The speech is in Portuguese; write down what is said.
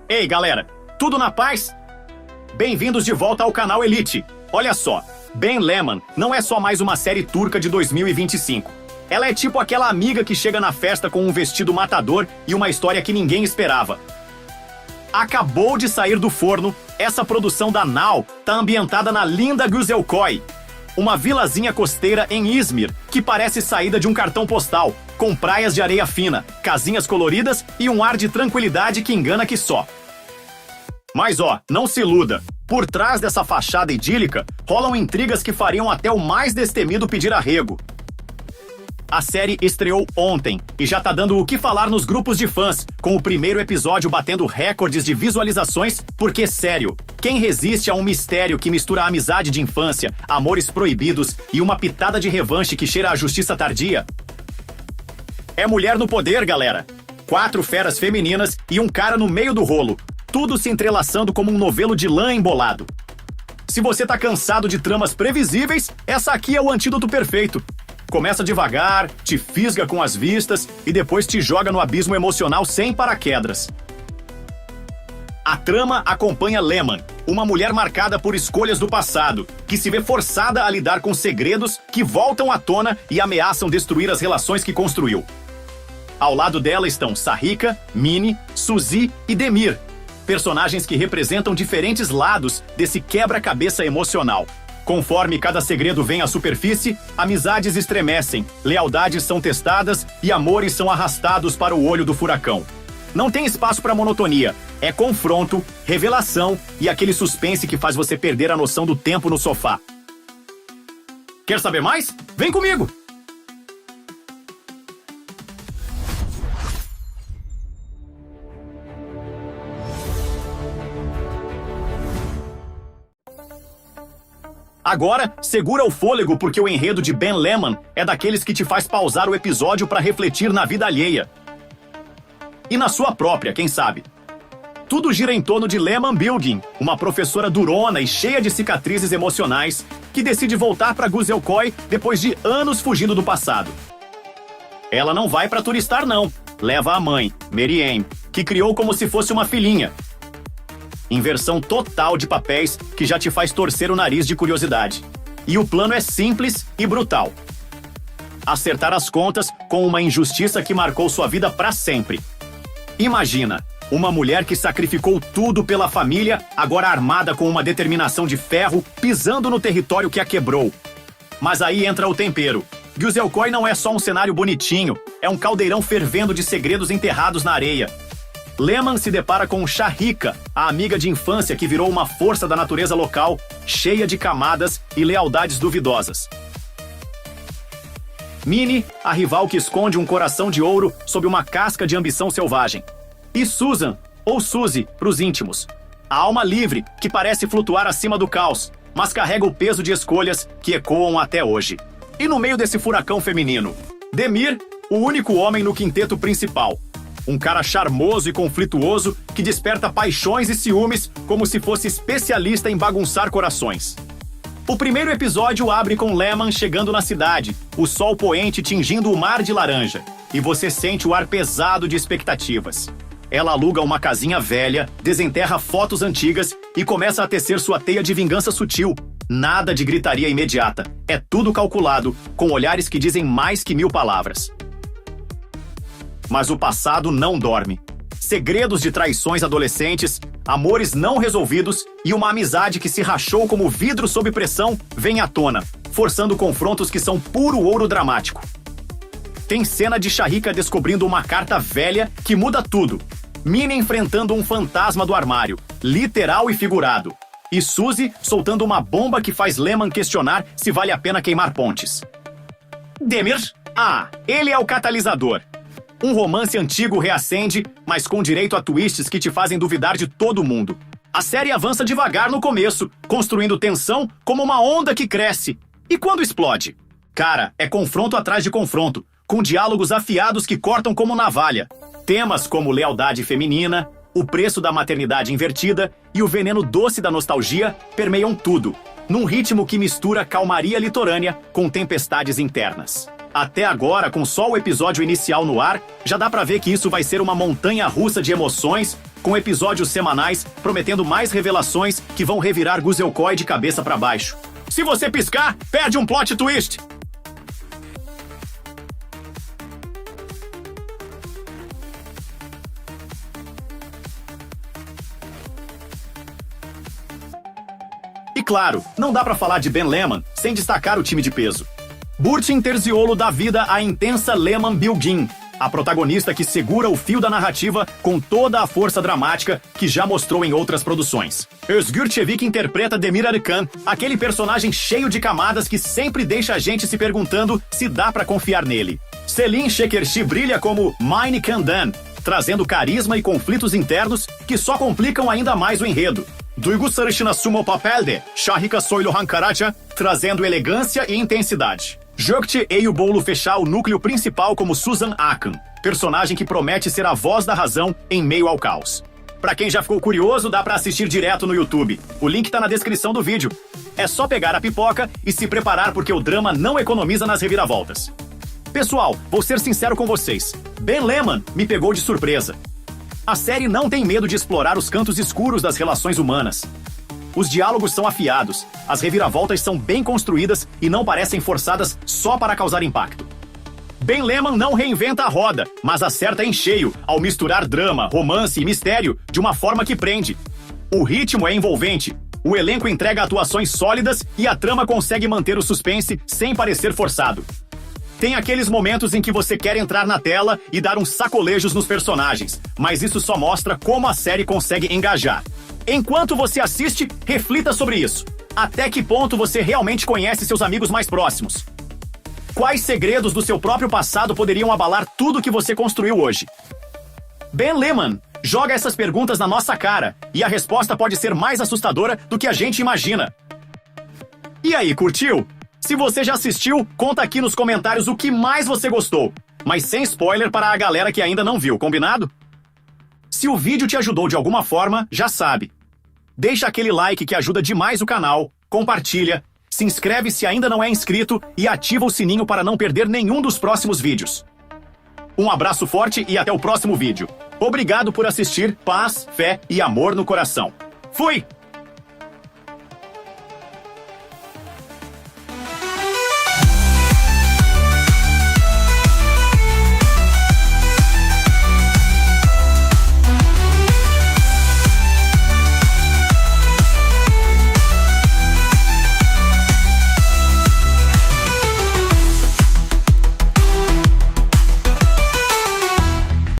Ei, galera, tudo na paz? Bem-vindos de volta ao canal Elite. Olha só, Ben Lehman não é só mais uma série turca de 2025. Ela é tipo aquela amiga que chega na festa com um vestido matador e uma história que ninguém esperava. Acabou de sair do forno, essa produção da Now tá ambientada na linda Güzelköy, uma vilazinha costeira em Izmir que parece saída de um cartão postal, com praias de areia fina, casinhas coloridas e um ar de tranquilidade que engana que só. Mas ó, não se iluda, por trás dessa fachada idílica rolam intrigas que fariam até o mais destemido pedir arrego. A série estreou ontem e já tá dando o que falar nos grupos de fãs, com o primeiro episódio batendo recordes de visualizações, porque sério, quem resiste a um mistério que mistura a amizade de infância, amores proibidos e uma pitada de revanche que cheira a justiça tardia? É mulher no poder, galera! 4 feras femininas e um cara no meio do rolo, tudo se entrelaçando como um novelo de lã embolado. Se você tá cansado de tramas previsíveis, essa aqui é o antídoto perfeito. Começa devagar, te fisga com as vistas e depois te joga no abismo emocional sem paraquedas. A trama acompanha Lehman, uma mulher marcada por escolhas do passado, que se vê forçada a lidar com segredos que voltam à tona e ameaçam destruir as relações que construiu. Ao lado dela estão Sarika, Mini, Suzy e Demir, personagens que representam diferentes lados desse quebra-cabeça emocional. Conforme cada segredo vem à superfície, amizades estremecem, lealdades são testadas e amores são arrastados para o olho do furacão. Não tem espaço para monotonia, é confronto, revelação e aquele suspense que faz você perder a noção do tempo no sofá. Quer saber mais? Vem comigo! Agora, segura o fôlego porque o enredo de Ben Lehman é daqueles que te faz pausar o episódio para refletir na vida alheia. E na sua própria, quem sabe? Tudo gira em torno de Lehman Bilgin, uma professora durona e cheia de cicatrizes emocionais que decide voltar para Güzelköy depois de anos fugindo do passado. Ela não vai para turistar não, leva a mãe, Meryem, que criou como se fosse uma filhinha. Inversão total de papéis que já te faz torcer o nariz de curiosidade. E o plano é simples e brutal. Acertar as contas com uma injustiça que marcou sua vida para sempre. Imagina, uma mulher que sacrificou tudo pela família, agora armada com uma determinação de ferro, pisando no território que a quebrou. Mas aí entra o tempero. Güzelköy não é só um cenário bonitinho, é um caldeirão fervendo de segredos enterrados na areia. Lehman se depara com Sarika, a amiga de infância que virou uma força da natureza local, cheia de camadas e lealdades duvidosas. Mini, a rival que esconde um coração de ouro sob uma casca de ambição selvagem. E Susan, ou Suzy, pros íntimos. A alma livre, que parece flutuar acima do caos, mas carrega o peso de escolhas que ecoam até hoje. E no meio desse furacão feminino, Demir, o único homem no quinteto principal. Um cara charmoso e conflituoso que desperta paixões e ciúmes como se fosse especialista em bagunçar corações. O primeiro episódio abre com Lehman chegando na cidade, o sol poente tingindo o mar de laranja, e você sente o ar pesado de expectativas. Ela aluga uma casinha velha, desenterra fotos antigas e começa a tecer sua teia de vingança sutil. Nada de gritaria imediata, é tudo calculado, com olhares que dizem mais que 1000 palavras. Mas o passado não dorme. Segredos de traições adolescentes, amores não resolvidos e uma amizade que se rachou como vidro sob pressão vem à tona, forçando confrontos que são puro ouro dramático. Tem cena de Sarika descobrindo uma carta velha que muda tudo. Mini enfrentando um fantasma do armário, literal e figurado. E Suzy soltando uma bomba que faz Lehman questionar se vale a pena queimar pontes. Demir? Ah, ele é o catalisador. Um romance antigo reacende, mas com direito a twists que te fazem duvidar de todo mundo. A série avança devagar no começo, construindo tensão como uma onda que cresce. E quando explode? Cara, é confronto atrás de confronto, com diálogos afiados que cortam como navalha. Temas como lealdade feminina, o preço da maternidade invertida e o veneno doce da nostalgia permeiam tudo, num ritmo que mistura calmaria litorânea com tempestades internas. Até agora, com só o episódio inicial no ar, já dá pra ver que isso vai ser uma montanha-russa de emoções, com episódios semanais prometendo mais revelações que vão revirar Guzelcoy de cabeça para baixo. Se você piscar, perde um plot twist! E claro, não dá pra falar de Ben Lehman sem destacar o time de peso. Burçin Terziolo dá vida à intensa Lehman Bilgin, a protagonista que segura o fio da narrativa com toda a força dramática que já mostrou em outras produções. Özgür Çevik interpreta Demir Arıkan, aquele personagem cheio de camadas que sempre deixa a gente se perguntando se dá pra confiar nele. Selin Şekerci brilha como Mine Kandan, trazendo carisma e conflitos internos que só complicam ainda mais o enredo. Duygu Sarışın assume o papel de Şahika Soyluhan Karaca, trazendo elegância e intensidade. Gökçe Eyüboğlu fechar o núcleo principal como Susan Akın, personagem que promete ser a voz da razão em meio ao caos. Pra quem já ficou curioso, dá pra assistir direto no YouTube. O link tá na descrição do vídeo. É só pegar a pipoca e se preparar porque o drama não economiza nas reviravoltas. Pessoal, vou ser sincero com vocês. Ben Lehman me pegou de surpresa. A série não tem medo de explorar os cantos escuros das relações humanas. Os diálogos são afiados, as reviravoltas são bem construídas e não parecem forçadas só para causar impacto. Ben Lehman não reinventa a roda, mas acerta em cheio ao misturar drama, romance e mistério de uma forma que prende. O ritmo é envolvente, o elenco entrega atuações sólidas e a trama consegue manter o suspense sem parecer forçado. Tem aqueles momentos em que você quer entrar na tela e dar uns sacolejos nos personagens, mas isso só mostra como a série consegue engajar. Enquanto você assiste, reflita sobre isso. Até que ponto você realmente conhece seus amigos mais próximos? Quais segredos do seu próprio passado poderiam abalar tudo que você construiu hoje? Ben Lehman joga essas perguntas na nossa cara, e a resposta pode ser mais assustadora do que a gente imagina. E aí, curtiu? Se você já assistiu, conta aqui nos comentários o que mais você gostou, mas sem spoiler para a galera que ainda não viu, combinado? Se o vídeo te ajudou de alguma forma, já sabe. Deixa aquele like que ajuda demais o canal, compartilha, se inscreve se ainda não é inscrito e ativa o sininho para não perder nenhum dos próximos vídeos. Um abraço forte e até o próximo vídeo. Obrigado por assistir, paz, fé e amor no coração. Fui!